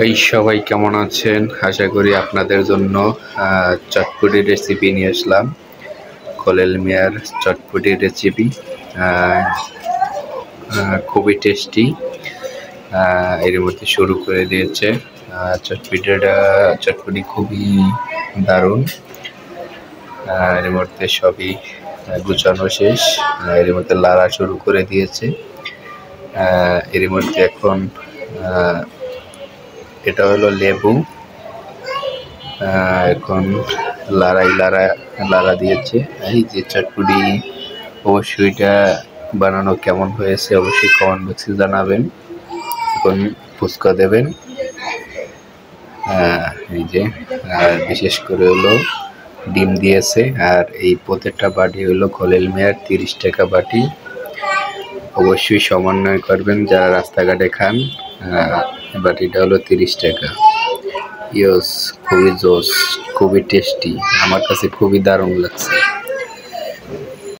এই সবাই কেমন আছেন? আশা করি আপনাদের জন্য চটপটি রেসিপি নিয়ে আসলাম। খোলেল মিয়ার চটপটি রেসিপি খুবই টেস্টি। এর মধ্যে শুরু করে দিয়েছে। চটপটি খুবই দারুণ। এর মধ্যে সবই গুছানো শেষ। এর মধ্যে লাড়া শুরু করে দিয়েছে। এর মধ্যে এখন এটা হলো লেবু। এখন লাড়া দিয়েছে। এই যে চটপটি, অবশ্যই এটা বানানো কেমন হয়েছে অবশ্যই কমেন্ট বক্সে জানাবেন। এখন ফুচকা দেবেন। এই যে বিশেষ করে হলো ডিম দিয়েছে। আর এই প্রত্যেকটা বাটি হলো খোলেল মিয়ার 30 টাকা বাটি। অবশ্যই সমন্বয় করবেন যারা রাস্তাঘাটে খান। বাটিটা হলো 30 টাকা। ইয়েস, খুবই জোস, খুবই টেস্টি, আমার কাছে খুবই দারুণ লাগছে।